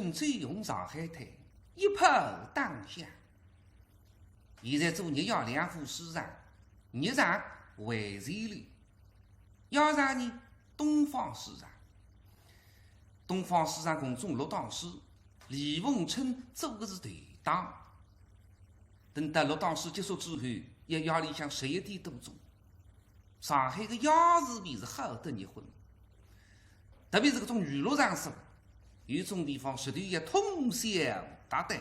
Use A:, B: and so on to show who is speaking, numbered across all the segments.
A: 春追用上海滩，一炮当响。现在做日要两副市场，日上为谁里？要上呢？东方市场。东方市场公众录档师李凤春做的是队长。等到录档师结束之后，夜夜里向11点多钟，上海的夜市面是好得热昏，特别是这种娱乐场所，有种地方绝对也通宵达旦。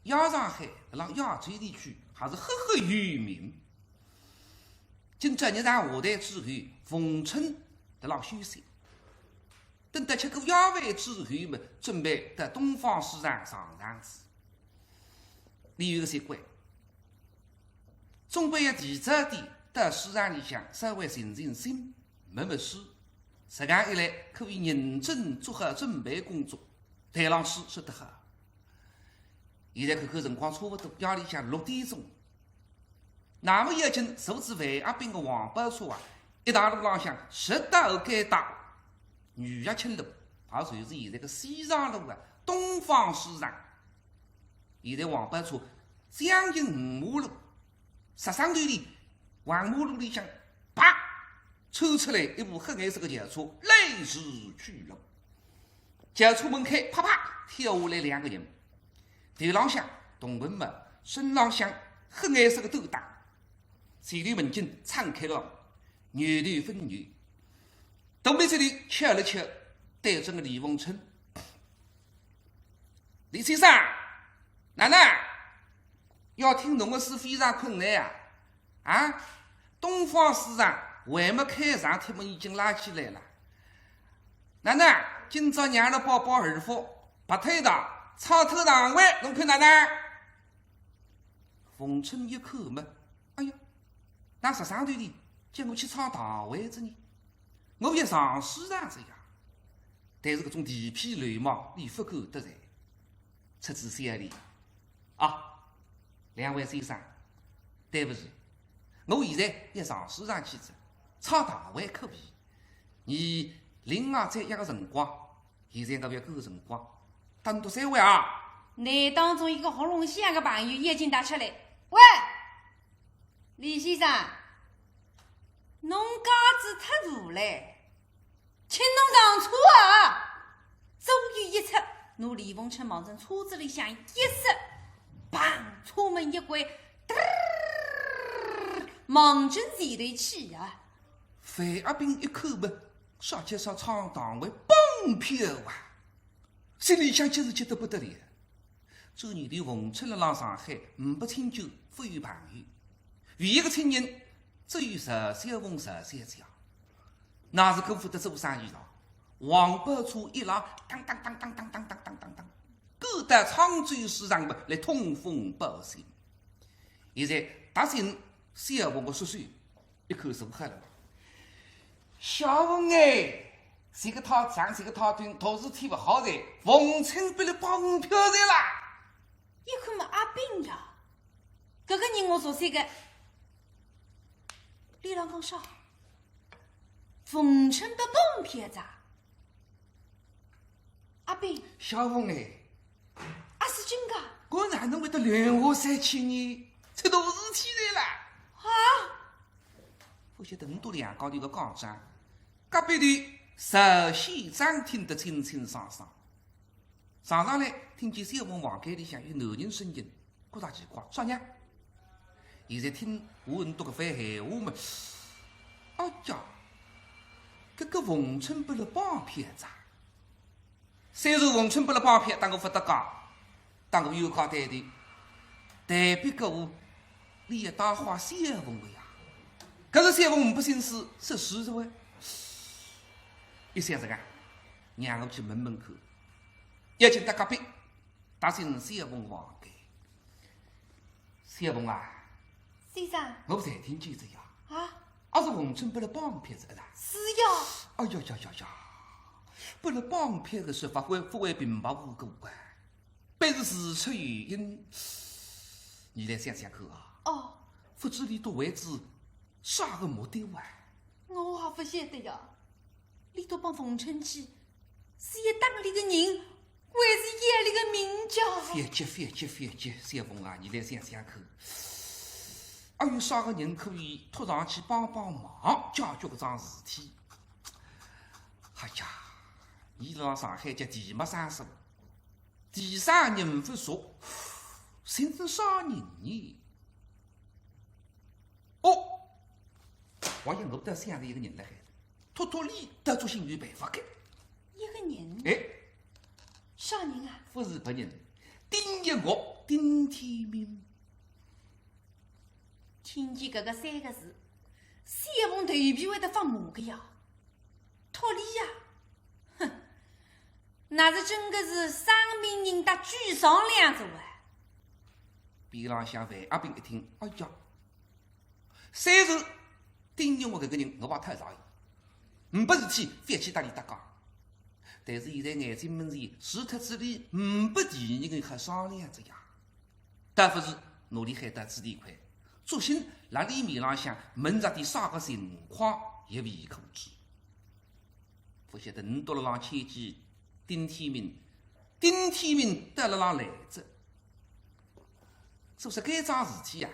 A: 夜上海让亚洲地区还是赫赫有名。今朝日上下台之后，凤春得让休息。等到吃过夜饭之后嘛，准备到东方市场上场子。里有个习惯，总归要提早点到市场里向稍微静静心，默默书，这样一来可以认真做好准备工作。谭老师说得好。现在看看辰光差不多，夜里向6点钟。那么有群坐至万阿兵的黄包车啊，一大路浪向直到该打女亚青路，也就是现在的西藏路啊，东方市场。现在黄包车将近5马路，13段里黄马路里向啪抽出来一部黑颜色的轿车，类似去了。轿车门开，啪啪跳下来2个人，头浪向铜盆帽，身浪向黑颜色的斗带，前头门襟敞开了，牛头分牛。东北这里敲了敲，对着个李凤春：“李先生，奶奶，要听侬的事非常困难啊！啊，东方市场还没开场，铁门已经拉起来了。奶奶，今朝娘了包包儿服，白腿糖、草头糖味，侬看奶奶。”凤春一口嘛，哎呀，那13段里叫我去炒糖味子呢？我也上市场子呀，但是搿种地痞流氓你不够得在。出自乡里啊，两位先生，对不起，我现在要上市场去做，炒糖味可以。你另外再约个辰光，现在我要够辰光，单独3位啊。
B: 你当中一个喉咙响的朋友已经打出来，喂，李先生，侬架子太大嘞，请侬上车啊！终于一出，侬李凤春往从车子里向一塞，砰，车门一关，往进前头去啊！
A: 范阿兵一口闷，小街上唱堂会蹦飘啊，心里想急是急得不得了。这年头凤春了浪上海，5不清酒，富有朋友，唯一个亲人只有13凤13家，那是辜负得做生意了。黄包车一浪，当当当当当当当当当当，勾到沧州市场嘛来通风报信。现在达信小凤的叔叔一口说喝了：“小凤哎，这个套长，这个套短，都是体不好的。凤春被你绑票的啦！”
B: 一看嘛阿兵呀，这个人我说这个，李郎讲啥？凤春被绑票子？阿兵，
A: 小凤哎，
B: 阿是真的？
A: 我哪能会得莲花山去呢？这都事体来了
B: 啊！
A: 不晓得你都两高头个讲章，隔壁的首席长听得清清爽爽。上上来听见小凤房间里向有男人声音，觉着奇怪，啥人？现在听我读个番闲话嘛，哎呀，这个凤春被了绑票子。虽然凤春被了绑票，但我不得讲，但我有靠带头，代表个我你也大话小凤的呀。可是小凤不心思，是实话。一想这个，让我去门门口，要进到隔壁，打进小凤房间。小凤啊，
B: 先生，
A: 我才听见这呀，
B: 啊，
A: 是凤春被了绑票子的。
B: 是呀。
A: 哎呀呀呀呀！被了绑票的说法会不会平白无故啊？必是事出原因。你来想想看啊！
B: 哦，
A: 不知你都为之啥个目的啊？
B: 我还不晓得呀。你都帮凤春去，是一党里的人，还是夜里的名将？
A: 别急，三凤啊，你来想想看，还有啥个人可以拖上去帮忙解决搿桩事体？哎呀，伊辣上海叫地没生疏，地上人不熟，甚至啥人呢？哦，我想我得想着一个人辣海，托里得出新有办法开。
B: 一个人？
A: 哎，
B: 啥人啊？
A: 不是别人，丁一国，丁天明。
B: 听见搿个三个字，三凤头皮会得发麻个呀！托里呀，哼，那是真个是生命人得居上两座啊！
A: 边浪向范阿炳一听，哎呀，三是丁一国搿个人，我怕太讨厌，没事体翻去搭里搭讲。但是现在眼睛门前，除脱这里不第一个还商量着呀，但不是努力海得子弟快。作兴辣里面浪向问着点啥个情况，一未可知。不晓得你到了浪牵记丁天明得了浪来着。说是该桩事体呀，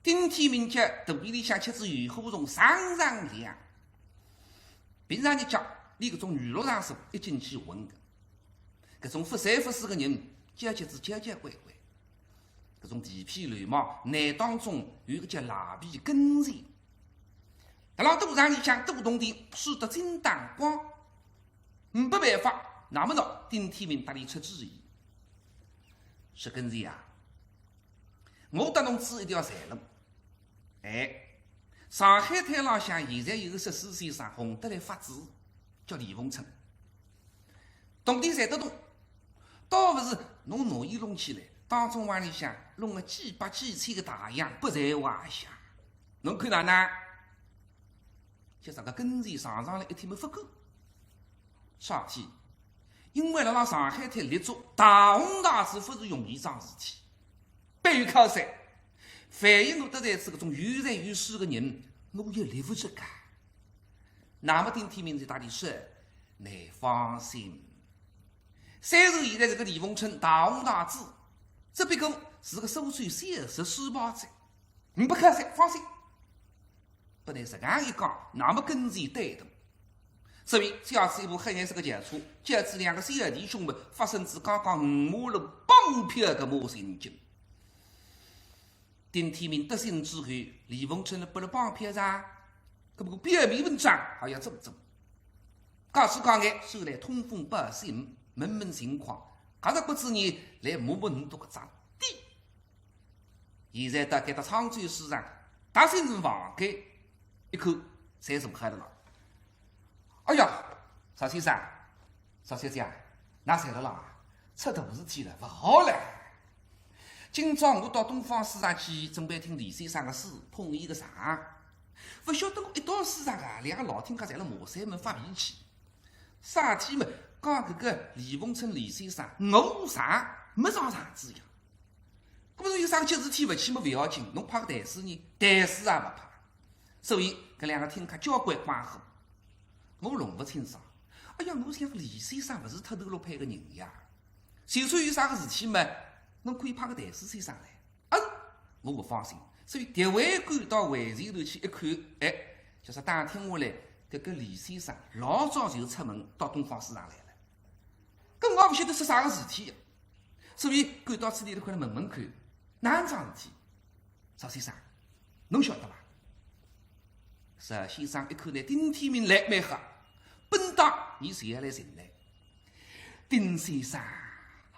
A: 丁天明家肚皮里向吃子鱼火虫常常亮。平常日讲，连搿种娱乐场所一进去混搿种不三不四个人，结结子结结怪怪。搿种地痞流氓，内当中有个叫蜡皮跟随，辣浪赌场里向赌动的输得真当光，没办法，那么着丁天明搭里出主意，说跟随啊，我搭侬指一条财路。哎，上海滩浪向现在有个14岁生红得来发子，叫李凤春，动地赚得动，倒不是侬拿伊弄起来。当中往里向弄个几百几千个大洋不在话下，侬看哪能？就这个跟随上来一天没发够，啥体？因为辣辣上海滩立足大红大紫，不是容易桩事体。背后靠山，凡是我得在此搿种有财有势的人，我也立不住噶。那么丁天明在大里说，你放心，虽然现在这个李凤春大红大紫。这毕竟是个收税30施暴者，你不可塞，放心。不但是俺一讲，那么跟随带动，所以驾驶一部黑颜色的轿车，接着两个小弟兄们发生至刚刚5马路绑票的冒险经。丁天明得信之后，李凤春不了绑票上，搿不表面文章还要做。告诉讲眼，收来通风报信，问问情况。搿个不知人来摸摸你多个张地，现在大概到沧州市场大新城房间一口才坐开了了。哎呀，邵先生，邵小姐，哪在了啦？出大事体了，不好了！今朝我到东方市场去，准备听李先生的书，捧伊个场。不晓得我一到市场啊，两个老听家在了马山门发脾气，啥体么？讲搿个李凤春李先生我上没上场子呀，搿么有啥个急事体勿去么勿要紧，侬怕个台书呢？台书也勿怕，所以搿两个听客交关关乎，我弄勿清爽。哎呀，我想李先生勿是脱头路派个人呀，就算有啥个事体么，侬可以派个台书先生来。我勿放心，所以调回赶到会前头去一看，哎，就是打听下来，搿个李先生老早就出门到东方市场来了。搿我也勿晓得是啥个事体，所以赶到此地头快来问问看，哪样桩事体？邵先生，侬晓得伐？邵先生一看呢，丁天明来蛮黑，本当你谁也来寻来。丁先生，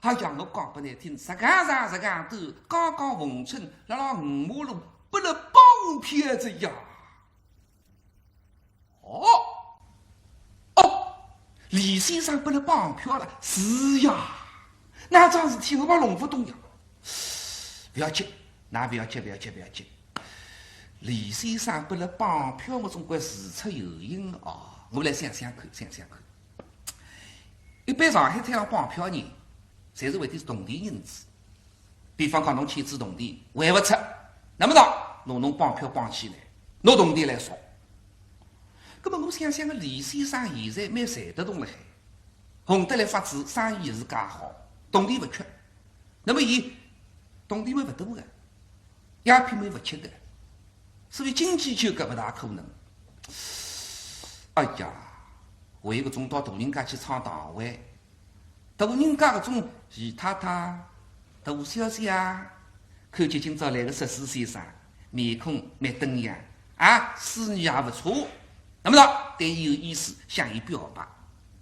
A: 哎呀，我讲不难听，实讲上实讲短，刚刚逢春辣辣5马路拨了绑票子呀！李先生拨了绑票了，是呀，那桩事体我把弄不懂呀。不要急，那不要急。李先生拨了绑票，我总归事出有因啊。我来想想看。一般上海滩上绑票呢，侪是为的是同地因子。比方讲，侬签字同地还不出，那么呢，侬绑票绑起来，拿同地来说。那么我想想个李先生现在蛮赚得动了海，红得来发子生意是介好，铜钿勿缺。那么伊铜钿嘛勿多个，鸦片嘛勿缺个，所以经济就搿勿大可能。哎呀，为搿种到大人家去闯堂会，大人家搿种姨太太、大小姐啊，看见今朝来个14先生，面孔蛮登样啊，书女也勿错，那么呢，对伊有意思，向伊表白。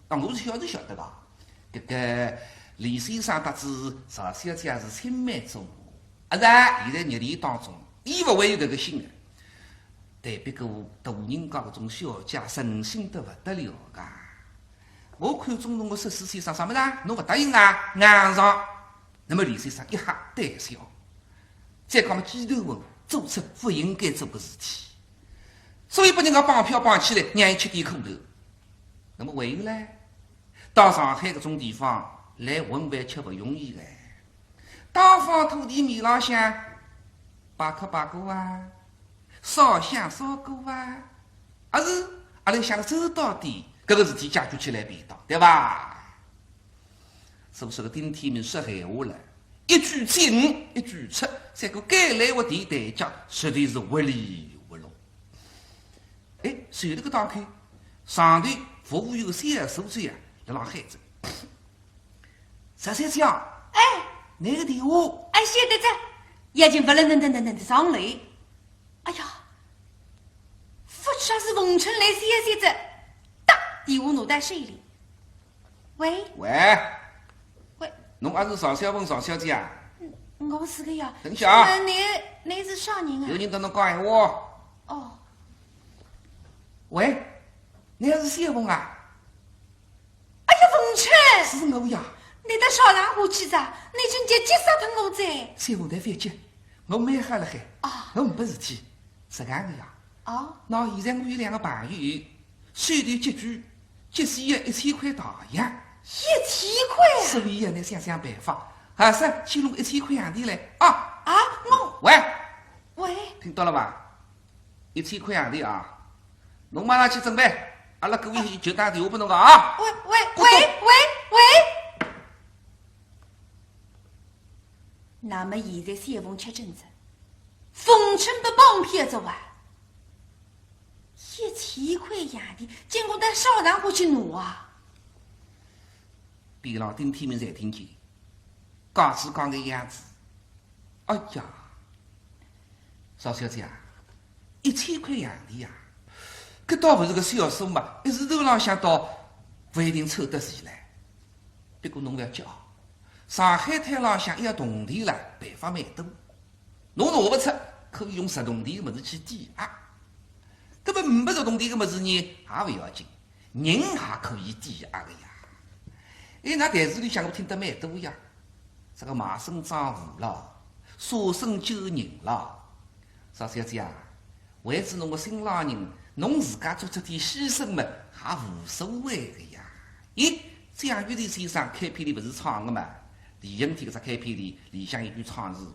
A: 我是晓得个，搿个李先生搭子邵小姐也是青梅竹马，现在热恋当中，伊勿会有搿个心个。但别个大人家搿种小姐诚心得勿得了噶。我看中侬个14先生啥物事啊？侬勿答应啊？硬上。那么李先生一哈淡笑，再讲么鸡头问，做出不应该做个事体，所以把人家绑票绑起来，让伊吃点苦头。那么还有呢？到上海搿种地方来混饭吃勿容易个，大方土地面浪向摆客摆过啊，烧香烧过啊，还是阿拉想周到点，搿个事体解决起来便当，对伐？所说个丁天明说闲话了，一句进，一句出，这个该来活地代价实在是活里活落。哎，随后头个打开，上头服务有3所在啊，辣浪海着。13讲，
B: 哎，
A: 哪个电话？
B: 哎，晓得着，眼睛不能等上来。哎呀，不知道是冯春来写着，打电话拿在手里。喂，
A: 侬也是邵小凤邵小姐啊？
B: 我是个呀。
A: 等一下啊！
B: 你是啥人啊？
A: 有人跟侬讲闲话。
B: 哦。
A: 喂，你还是小凤啊？
B: 哎呀，冯春！
A: 是我呀。
B: 你到少上下去着？你今节急死脱我在。
A: 小凤台反击，我蛮哈了海。
B: 啊。
A: 我没事体，是这样的呀。
B: 哦。
A: 那现在我有2个朋友，手头拮据，急需要1000块大洋。
B: 1000块啊！
A: 所以呀，你想办法，还是去弄1000块洋钿来啊！
B: 啊，我喂，
A: 听到了吧？1000块洋钿啊！侬马上去准备，阿拉各位就打电话拨侬个啊！
B: 喂！那么现在3凤吃真子，冯春不帮骗着啊！1000块洋钿，经过咱少上下去拿啊！
A: 边浪丁天明才听见，讲起讲个样子，哎呀，邵小姐啊，1000块洋钿呀，搿倒勿是个小数嘛，一时头浪向倒勿一定凑得齐来。不过侬勿要急哦，上海滩浪向一个铜钿啦，办法蛮多，侬拿勿出，可以用10铜钿个物事去抵押。搿么50010铜钿个物事呢，也勿要紧，人也可以抵押个呀。哎，那台词里向我听得蛮多呀，这个卖身葬父了，杀身救人了。邵小姐啊，为子侬个新郎人，侬自家做出点牺牲嘛，也无所谓个呀。咦，蒋玉娣先生开篇里不是唱个嘛？李应天搿只开篇里向一句唱词，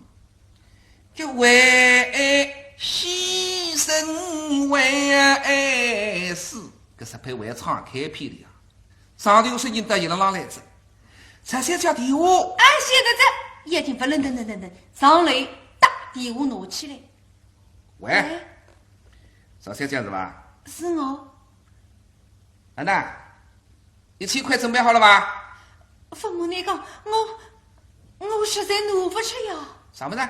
A: 叫为爱牺牲为爱死，搿适配为唱开篇里啊。上头有声音到一浪浪来着，才先叫电话。
B: 哎，晓得着，眼睛不能等，上来打电话拿起来。
A: 喂，邵小姐是吧？
B: 是我。
A: 安娜，1000块准备好了吧？
B: 父母你讲，我实在拿不出呀。
A: 啥么子？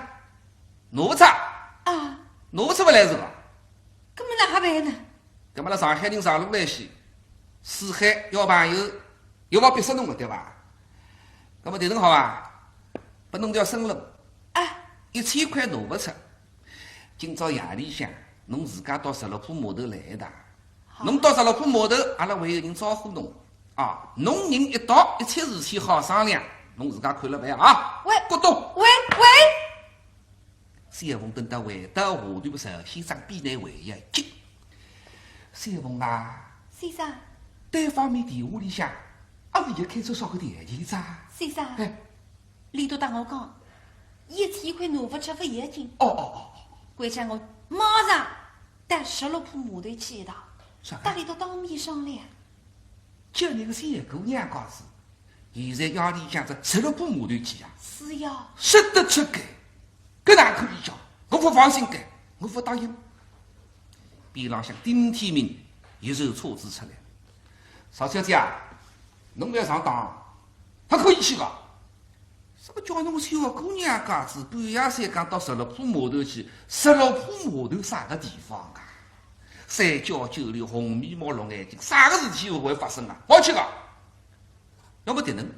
A: 拿不出？
B: 啊，
A: 拿不出不来是吧？
B: 搿么哪办呢？
A: 搿么拉上海人上路来些。四海要朋友，又勿逼死侬个对伐？搿么谈成好伐？拨侬条生路。1000块拿勿出，今朝夜里向侬自家到石螺铺码头来一趟。侬到石螺铺码头，阿拉会有人招呼侬。啊，侬人一到，一切事体好商量。侬自家看了办啊。
B: 喂，
A: 郭东。
B: 喂。
A: 三凤等到回到下段邵先生边内回一句：三凤啊，
B: 先生。
A: 单方面电话里向，也是开出少个电钱子啊。
B: 先生，里头当我讲，1000块拿不出不要紧。关键我马上带石螺铺码头去一趟，带里头当面商量。
A: 叫那个小姑娘告诉，现在夜里向着十六铺码头去啊。
B: 是呀，
A: 说得出个，搿哪可以叫？我不放心个，我不答应。边浪向丁天明一手车子出来，邵小姐，侬不要上当，他可以去个。什么叫侬小姑娘家子半夜三更到十六铺码头去？十六铺码头啥个地方啊？三教九流，红面毛绿眼睛，啥个事体又会发生啊？我去个。要么迭能，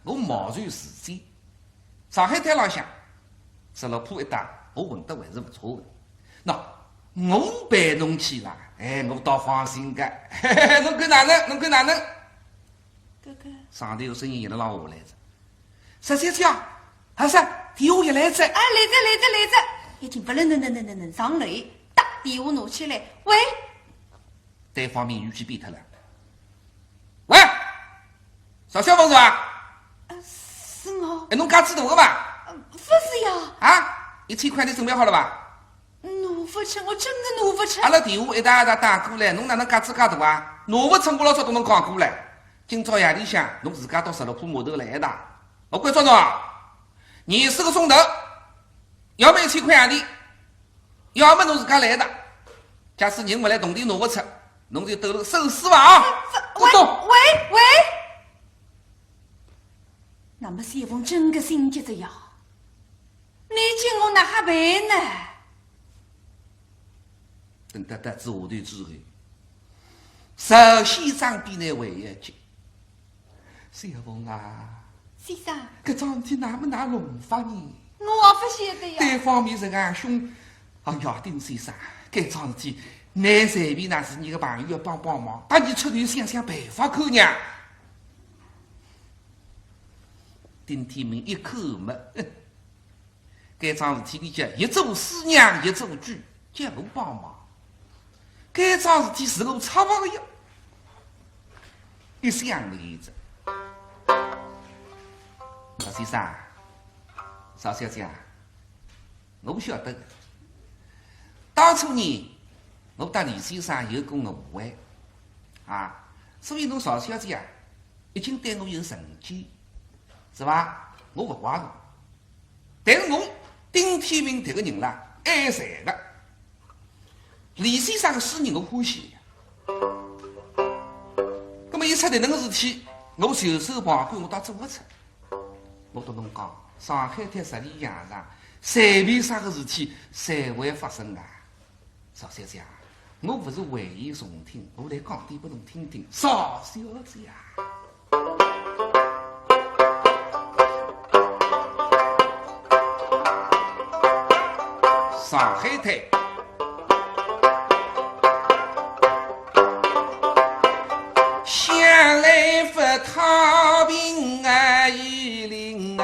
A: 我贸然自荐。上海滩浪向十六铺一带，我混得还是不错的。喏，我陪侬去啦，我倒放心个。侬看哪能？侬看哪能？
B: 哥哥，
A: 上头有声音一直让下来着。十三姐，还是电话一来着？
B: 来着，已经不能上楼，打电话拿起来，喂，
A: 对方面语气变脱了。喂，邵小凤是吧？
B: 是我。
A: 侬家子大个吧？
B: 不是呀。
A: 啊，1000块你准备好了吧？
B: 拿不出，我真的拿不出。
A: 阿拉电话一打打过来，侬哪能家子介大啊？拿不出，我老早都能讲过来。今朝夜里向，侬自家到十六铺码头来一趟。我关照侬，24个钟头，要么1000块洋钿，要么侬自家来一趟。假使人不来，动地拿不出，侬就抖了手势吧啊！
B: 喂，那么谢峰真个心急着呀，你叫我哪哈办呢？
A: 等得得知下头之后，邵先生比那回一句：“谢峰啊，
B: 先生，
A: 搿桩事体哪么拿弄法呢？
B: 我也不晓得呀。
A: 对方面是俺兄，哎呀，丁先生，搿桩事体，难随便那是你个朋友帮忙，把你出头想想办法口呢。”丁天明一口没，搿桩事体里叫一做师娘，一做猪，叫我帮忙。搿桩事体是我插不个呀，一想来着。邵先生，邵小姐，我不晓得。当初呢，我搭李先生有过误会，所以侬邵小姐已经对我有成见。是吧？我不怪侬，但是我丁天明这个人啦，爱财的。李先生的私人我欢喜。那么一出这能个事体，我袖手旁观，我倒做不出。我跟侬讲，上海滩十里洋场，随便啥个事体，侪会发生的。邵小姐，我不是危言耸听，我来讲点给侬听听。邵小姐。上海滩向来不太平一林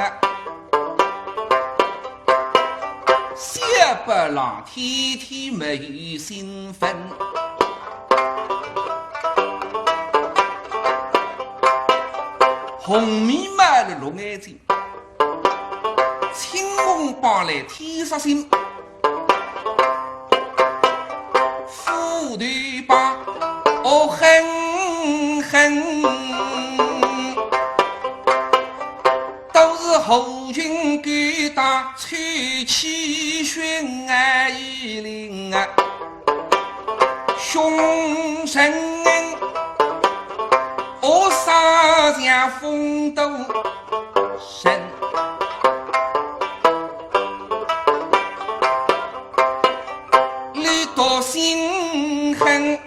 A: 小白狼天天没有兴奋，红面嘛的绿眼睛，青红帮来天杀心。虎头帮恶狠，都是后军勾当吹气旋一灵凶神恶杀像风斗神。多心狠，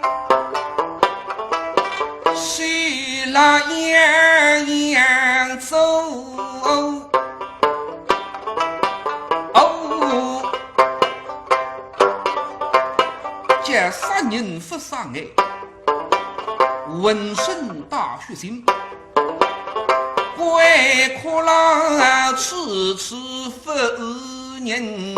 A: 谁来样走？这杀人不杀爱，浑身大血腥，怪可郎处处不人。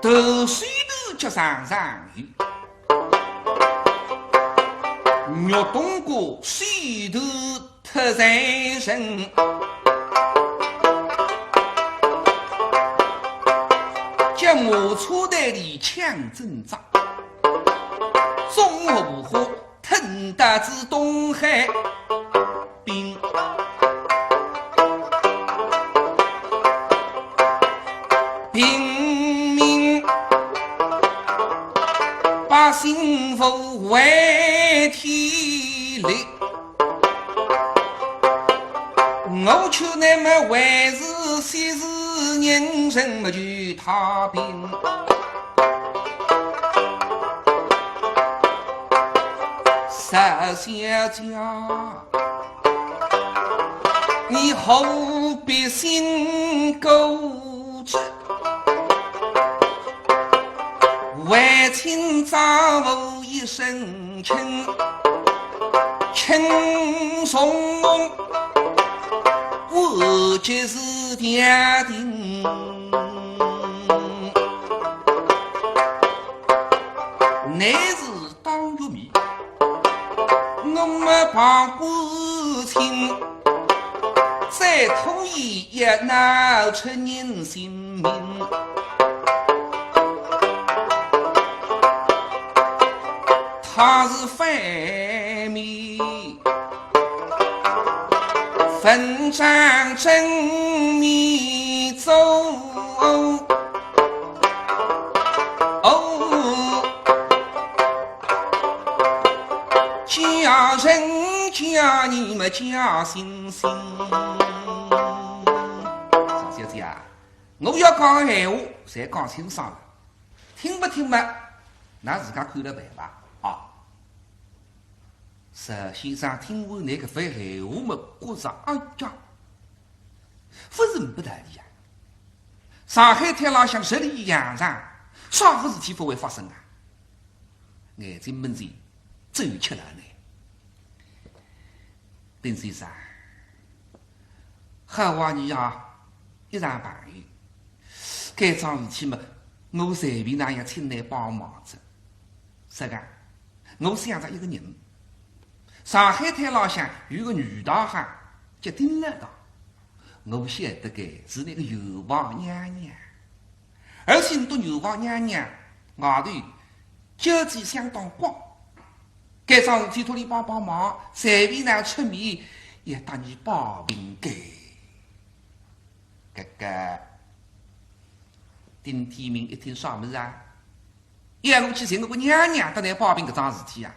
A: 头水头脚上有，肉冬瓜水头特在身，脚些马车队里抢阵仗，中午火腾达至东海滨，平民把幸福为天理，我却那么为是昔日人生么去踏平，傻小姐，你何必心勾结？为情丈夫一身轻，轻松我就是天定。乃是当局面，我们旁观清，再吐一也闹出人性命。他是反面，分章正面走。家人家你们家心心。小小姐啊，我要讲闲话，侪讲清爽了，听不听嘛，那自家看了办吧。石先生听完那个番闲话嘛，觉着哎呀，不是不得理啊！上海滩浪向十里洋场，啥个事体不会发生啊？眼睛闷着，走吃了呢。丁先生，好话你啊，一场朋友，该桩事体嘛，我随便那样请来帮忙着。是个，我想着一个人。上海滩浪向有个女大汉叫丁乐道，我晓得个是那个油王娘娘，而且你油王娘娘外头交际相当广，该桩事体托你帮帮忙，随便呢出面也打你保平给。哥哥，丁天明一听啥么子啊？一路去寻我个娘娘到来保平搿桩事体啊！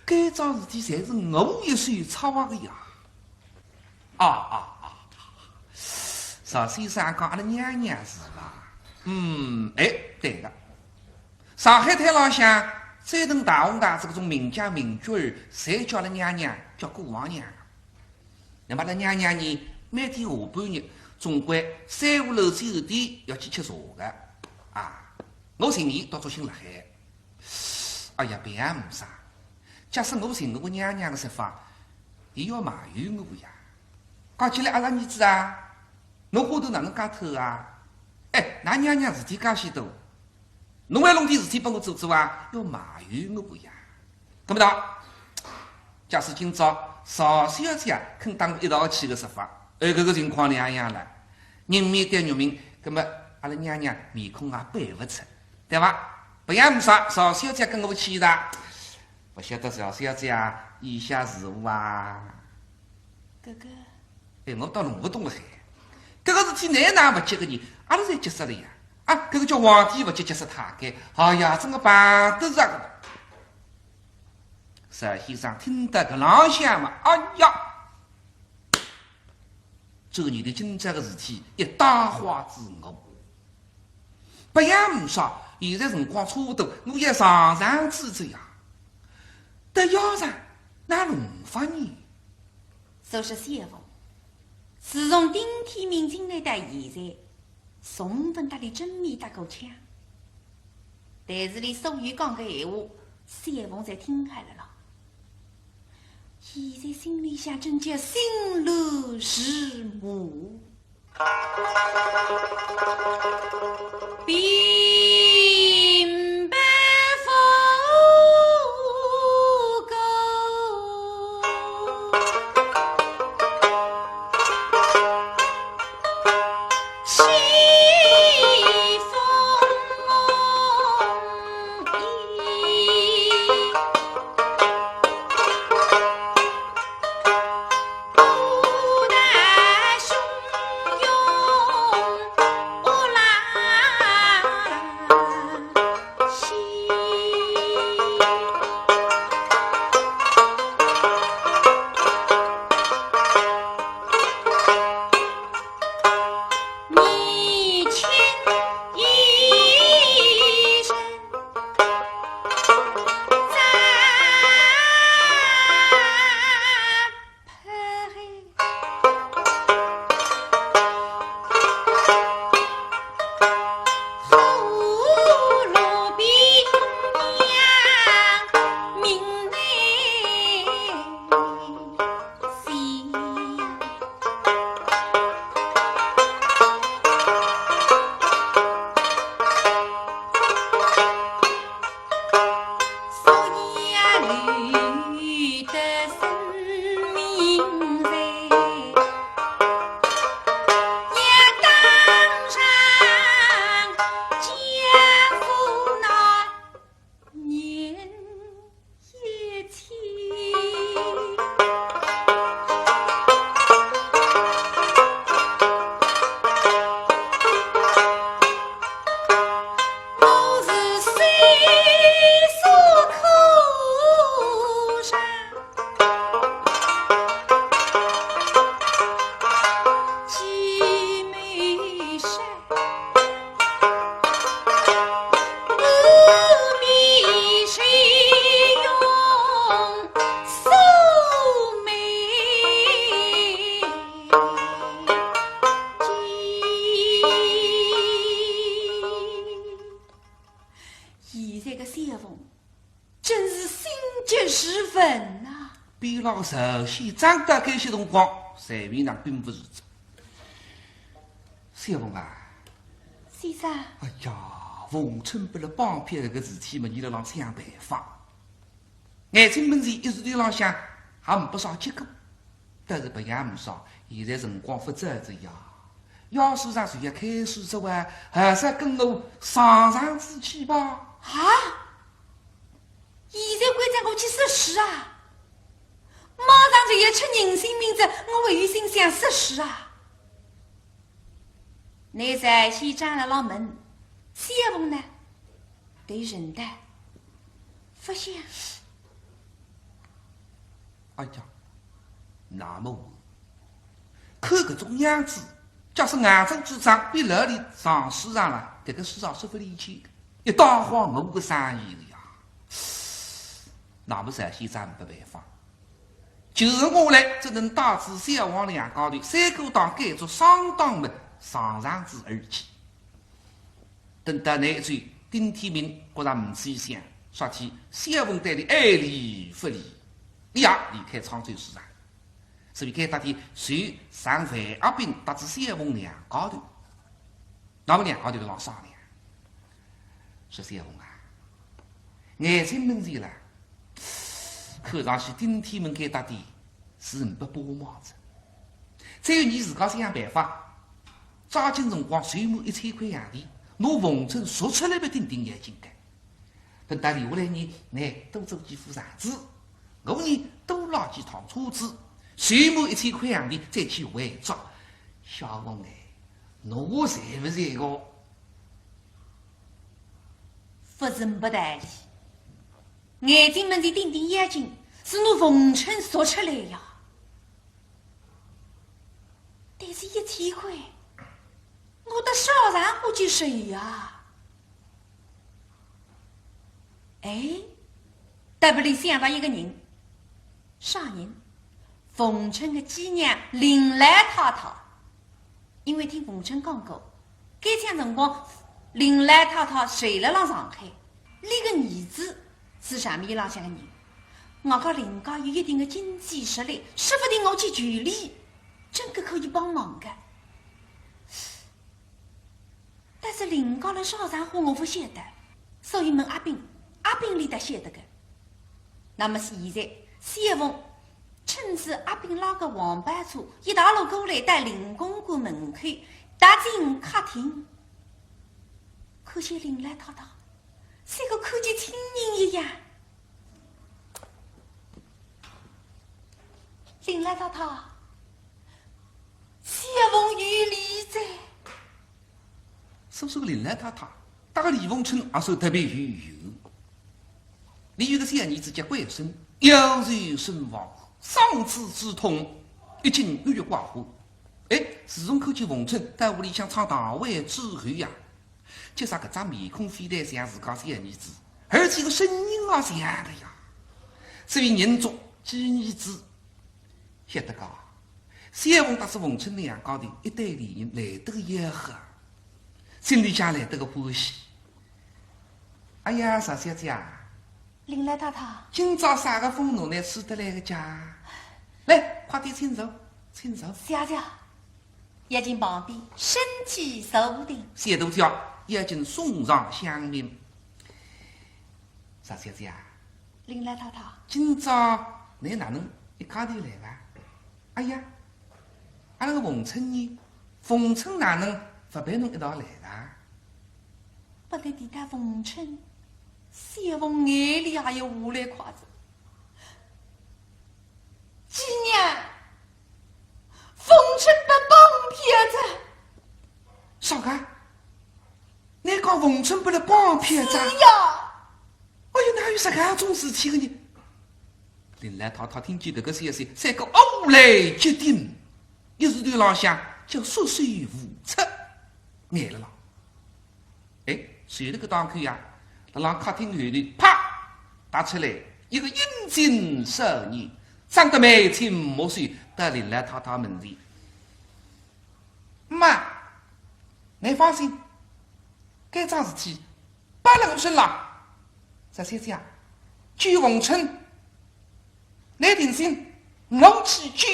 A: 该桩事体侪是我一手策划的呀！邵先生讲阿拉娘娘是吧？对的。上海滩浪向三等大红大这种名家名角儿，侪叫阿拉娘娘叫姑王娘。那么阿拉娘娘呢，每天下半日总归3、5楼酒店要去吃茶的我寻伊到足心辣海。哎呀，别没啥。假使我寻我个娘娘的说法，伊要埋怨我呀。讲起来，阿拉儿子啊，侬花头哪能介偷啊？㑚娘娘事体介许多，侬还弄点事体帮我做做啊？要埋怨我呀。搿么当，假使今朝邵小姐肯当一道去的说法，搿个情况两样了。人面对肉面，搿么阿拉娘娘面孔也背勿出，对伐？不要没啥，邵小姐跟我去的。不晓得邵小姐意下如何啊？
B: 哥哥，
A: 我倒弄不懂了海。搿个事体哪能勿急个呢？阿拉侪急死了呀！搿个叫皇帝勿急，急死太监。哎呀，真个办得着个。邵先生听得搿浪向嘛，哎呀，这个年头今朝个事体一大花之我。不要唔少，现在辰光差不多，我要上上之子呀。得要上哪弄法呢？
B: 就是谢凤，自从丁天明进来到现在，从分搭里正面打过枪，但是你所有讲的闲话，谢凤侪听开了咯。现在心里想真叫心乱如麻。并不负够，西风40分呐！
A: 比老首先长大这些辰光，随便上并不是这。小凤啊，
B: 先生。
A: 哎呀，冯春被了帮骗这个事体嘛，你来让想办法。眼睛门前一时头浪向还没不少结果，但是不样没少。现在辰光不早着呀，要是让谁也开始之外，还是跟我上子去吧。
B: 啊！现在规章我去实施啊！马上就要出人性命子，我会有心想实施啊！内在先站了牢门，谢凤呢对人的不想。
A: 哎呀，那么看搿种样子，假使眼中之长比楼里上市场了，这个市场是不理解的，一打晃我个生意了呀。那么陈先生没办法，就是我来只能大致小王两高头三个档改做相当的上子而起。等到那一嘴丁天明觉着唔去想，说起小凤对你爱理不理，你也离开沧州市场，所以该搭的随上范阿斌搭至小凤两高头，那么两高头就让商量，说小凤啊，眼睛门前了。看上去丁天门该搭的是不帮忙着，再有你自家想办法，抓紧辰光随满1000块洋钿，拿冯春赎出来的顶顶眼睛的。等到留下来呢，你多做几副房子，我呢多拉几趟车子，随满1000块洋钿再去伪装。小凤哎，侬才不是一个，
B: 不是不得气。眼睛门前顶顶眼睛是侬冯春说出来呀，但是1000块，我的少然户去谁呀？哎，特别里想到一个人，啥人？冯春的继娘林来太太。因为听冯春讲过，该抢辰光林来太太睡了上上海，那个儿子是上面浪向的人，我讲林家有一定的经济实力，说不定我去全力，真个可以帮忙的。但是林家的少长话我不晓得，所以问阿斌，阿斌里头晓得的。那么现在谢凤趁着阿斌拉个黄板车一大路过来，到林公馆门口踏进客厅，可见林来太太像个看见亲人一样。林来太太，谢凤与李在。
A: 说个林来太太，大个李凤春也算特别有油。李有个小儿子结过身，有人身亡，丧子之痛，一经郁郁寡欢。哎，自从看见凤春在屋里向唱堂会之后呀，就啥搿张面孔非但像自家小儿子，而且个声音也像的呀。所以人中几儿子晓得讲，小凤搭是凤春两高头一对恋人来得个吆喝，心里向来得个欢喜。哎呀，邵小姐啊，
B: 林来太太，
A: 今朝啥个风侬来吃得来个家？来，快点请坐，请坐。
B: 小姐，眼睛旁边身体坐定。
A: 谢头条已经送上香茗。邵小姐啊，
B: 林来太太，
A: 今朝你哪能一家头来伐？哎呀，阿拉个冯春呢？冯春哪能不陪侬一道来伐？
B: 不但提到冯春，谢凤眼里还有下来筷子。继娘，冯春被帮骗着。
A: 啥个？你讲冯春被了帮骗着？
B: 是呀。
A: 哎呦，哪有这个种事体个呢？林来太太听见这个消息，三个呕泪决定，一时头浪向就缩水无策，眼了了。哎，随着个档口呀，在让客厅后头啪打出来一个英俊少年，长得眉清目秀，到林来太太门前。妈，你放心，该桩事体不能顺了。这小姐啊，据冯春来听信我去举，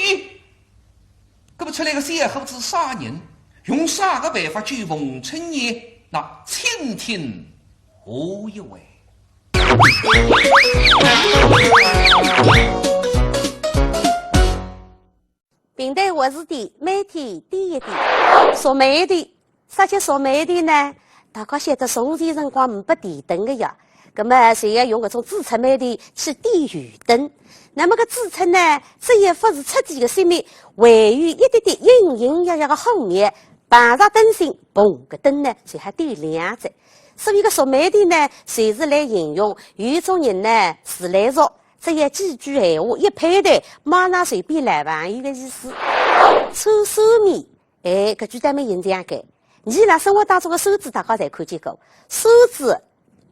A: 搿不出来个小伙子杀人，用啥个办法去冯春叶？那请听何以为？
C: 平台我是的媒体第一的，说媒体，啥叫说媒体呢？大家晓得从前辰光没电灯的呀，那么谁要用搿种支撑媒体去点雨灯？那么个支撑呢，只要不是彻底的生命，位于一点点隐隐约约的后面，碰上灯芯，嘣个灯呢就还点亮着。所以个说媒体呢，随时来形容有种人呢自来熟。只要几句闲话一配对，马上随便来朋友的意思。抽手面，搿句咱们应这样改。你辣生活当中的手指，大家侪看见过。手指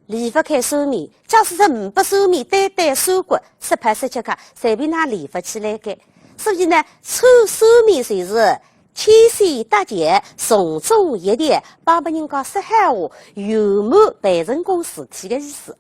C: 离不开手面，假使说唔把手面单单手骨，18、19卡，随便拿离不起来个。所以呢，抽手面就是千岁大捷，从中一点，帮别人讲说闲话，圆满办成功事体的意思。